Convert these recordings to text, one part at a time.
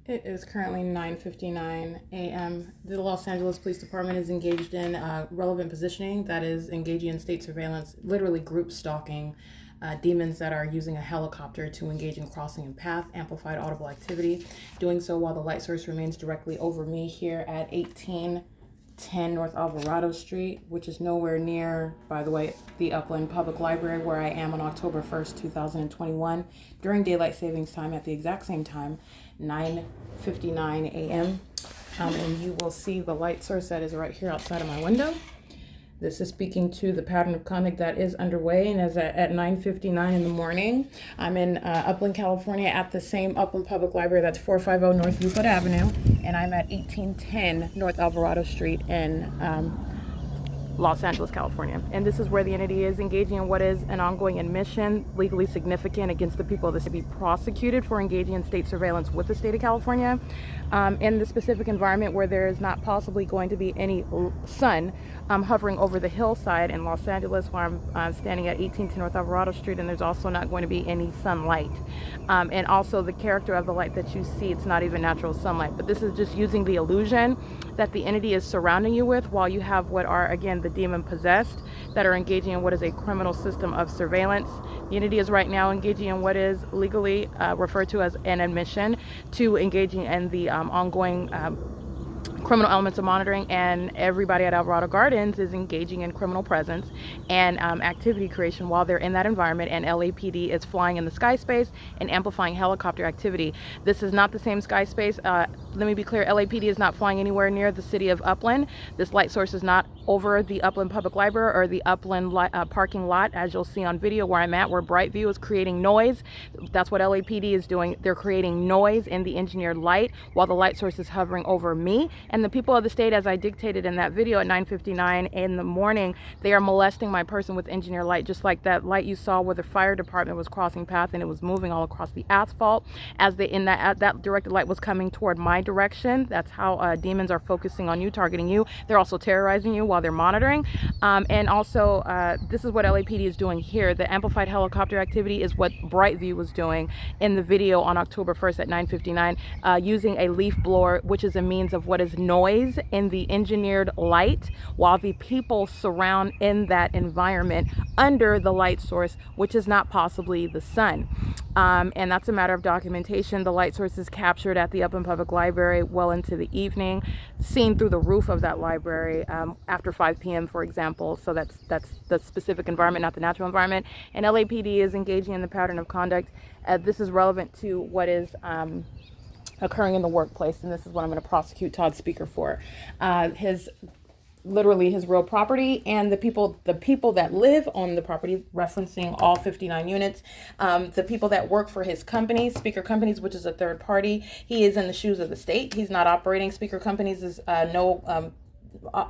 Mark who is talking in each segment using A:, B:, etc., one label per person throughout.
A: It is currently 9:59 a.m. The Los Angeles Police Department is engaged in relevant positioning, that is engaging in state surveillance, literally group stalking demons that are using a helicopter to engage in crossing in path, amplified audible activity, doing so while the light source remains directly over me here at 1810 North Alvarado Street, which is nowhere near, by the way, the Upland Public Library where I am on October 1st, 2021, during daylight savings time at the exact same time, 9:59 a.m. And you will see the light source that is right here outside of my window. This is speaking to the pattern of conduct that is underway, and as at 9:59 in the morning, I'm in Upland, California, at the same Upland Public Library. That's 450 North Euclid Avenue, and I'm at 1810 North Alvarado Street in Los Angeles, California. And this is where the entity is engaging in what is an ongoing admission, legally significant, against the people of the state, to be prosecuted for engaging in state surveillance with the state of California in the specific environment where there is not possibly going to be any sun hovering over the hillside in Los Angeles, where I'm standing at 1810 North Alvarado Street, and there's also not going to be any sunlight. And also the character of the light that you see, it's not even natural sunlight, but this is just using the illusion that the entity is surrounding you with, while you have what are, again, the demon possessed that are engaging in what is a criminal system of surveillance. The entity is right now engaging in what is legally referred to as an admission to engaging in the ongoing criminal elements of monitoring, and everybody at Alvarado Gardens is engaging in criminal presence and activity creation while they're in that environment, and LAPD is flying in the sky space and amplifying helicopter activity. This is not the same sky space. Let me be clear, LAPD is not flying anywhere near the city of Upland. This light source is not over the Upland Public Library or the Upland parking lot, as you'll see on video where I'm at, where Brightview is creating noise. That's what LAPD is doing. They're creating noise in the engineered light while the light source is hovering over me. And the people of the state, as I dictated in that video at 9:59 in the morning, they are molesting my person with engineered light, just like that light you saw where the fire department was crossing path and it was moving all across the asphalt. As they in that directed light was coming toward my direction. That's how demons are focusing on you, targeting you. They're also terrorizing you while they're monitoring. And also, this is what LAPD is doing here. The amplified helicopter activity is what Brightview was doing in the video on October 1st at 9:59, using a leaf blower, which is a means of what is noise in the engineered light, while the people surround in that environment under the light source, which is not possibly the sun. And that's a matter of documentation. The light source is captured at the Upland Public Library well into the evening, seen through the roof of that library after 5 p.m., for example. So that's the specific environment, not the natural environment. And LAPD is engaging in the pattern of conduct. This is relevant to what is occurring in the workplace, and this is what I'm going to prosecute Todd Speaker for. Literally his real property and the people that live on the property, referencing all 59 units, the people that work for his company, Speaker Companies, which is a third party. He is in the shoes of the state. He's not operating. Speaker Companies is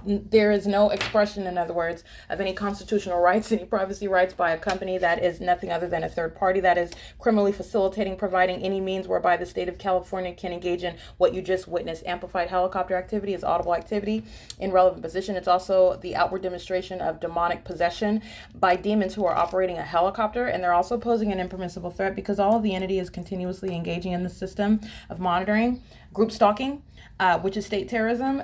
A: there is no expression, in other words, of any constitutional rights, any privacy rights by a company that is nothing other than a third party that is criminally facilitating, providing any means whereby the state of California can engage in what you just witnessed. Amplified helicopter activity is audible activity in relevant position. It's also the outward demonstration of demonic possession by demons who are operating a helicopter, and they're also posing an impermissible threat because all of the entity is continuously engaging in the system of monitoring, group stalking, which is state terrorism,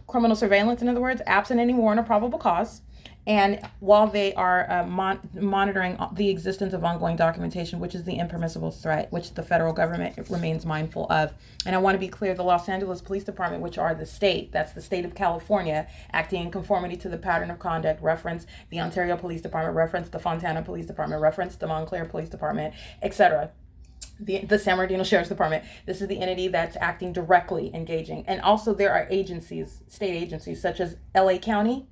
A: criminal surveillance, in other words, absent any warrant or probable cause. And while they are monitoring the existence of ongoing documentation, which is the impermissible threat, which the federal government remains mindful of. And I want to be clear, the Los Angeles Police Department, which are the state, that's the state of California, acting in conformity to the pattern of conduct, reference the Ontario Police Department, reference the Fontana Police Department, reference the Montclair Police Department, etc. The San Bernardino Sheriff's Department. This is the entity that's acting directly, engaging. And also there are agencies, state agencies, such as LA County,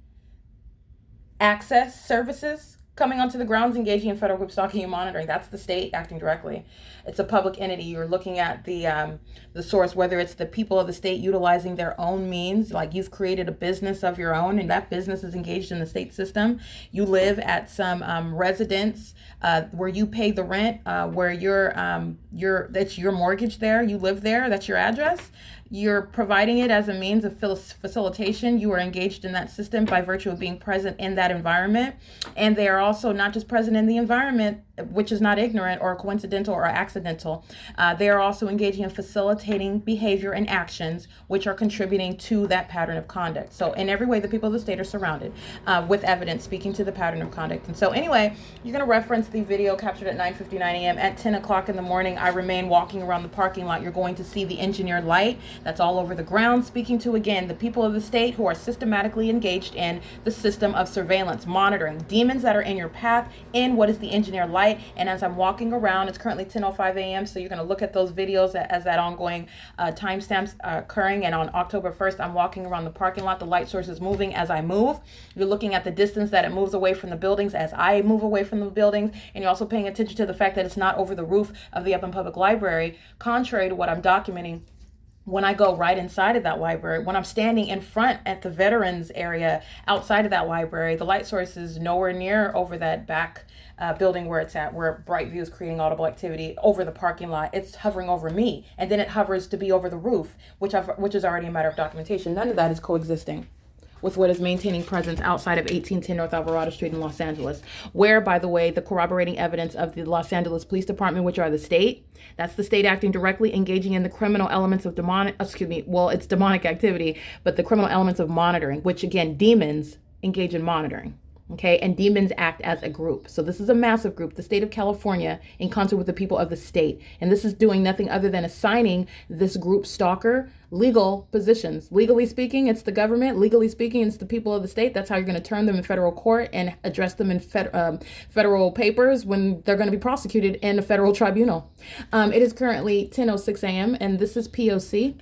A: Access Services, coming onto the grounds, engaging in federal group stalking and monitoring. That's the state acting directly. It's a public entity. You're looking at the source, whether it's the people of the state utilizing their own means, like you've created a business of your own, and that business is engaged in the state system. You live at some residence where you pay the rent, where that's your mortgage there. You live there. That's your address. You're providing it as a means of facilitation. You are engaged in that system by virtue of being present in that environment. And they are also not just present in the environment, which is not ignorant or coincidental or accidental. They are also engaging in facilitating behavior and actions which are contributing to that pattern of conduct. So in every way, the people of the state are surrounded with evidence speaking to the pattern of conduct. And so anyway, you're going to reference the video captured at 9:59 a.m. At 10 o'clock in the morning, I remain walking around the parking lot. You're going to see the engineered light that's all over the ground, speaking to, again, the people of the state who are systematically engaged in the system of surveillance, monitoring demons that are in your path in what is the engineered light. And as I'm walking around, it's currently 10:05 a.m. So you're going to look at those videos as that ongoing timestamps occurring. And on October 1st, I'm walking around the parking lot. The light source is moving as I move. You're looking at the distance that it moves away from the buildings as I move away from the buildings. And you're also paying attention to the fact that it's not over the roof of the Upland Public Library, contrary to what I'm documenting. When I go right inside of that library, when I'm standing in front at the veterans area outside of that library, the light source is nowhere near over that back building where it's at, where Bright View is creating audible activity over the parking lot. It's hovering over me, and then it hovers to be over the roof, which is already a matter of documentation. None of that is coexisting with what is maintaining presence outside of 1810 North Alvarado Street in Los Angeles, where, by the way, the corroborating evidence of the Los Angeles Police Department, which are the state, that's the state acting directly, engaging in the criminal elements of it's demonic activity, but the criminal elements of monitoring, which again, demons engage in monitoring. Okay, and demons act as a group. So this is a massive group, the state of California, in concert with the people of the state. And this is doing nothing other than assigning this group stalker legal positions. Legally speaking, it's the government. Legally speaking, it's the people of the state. That's how you're going to turn them in federal court and address them in federal papers when they're going to be prosecuted in a federal tribunal. It is currently 10:06 a.m. and this is P.O.C.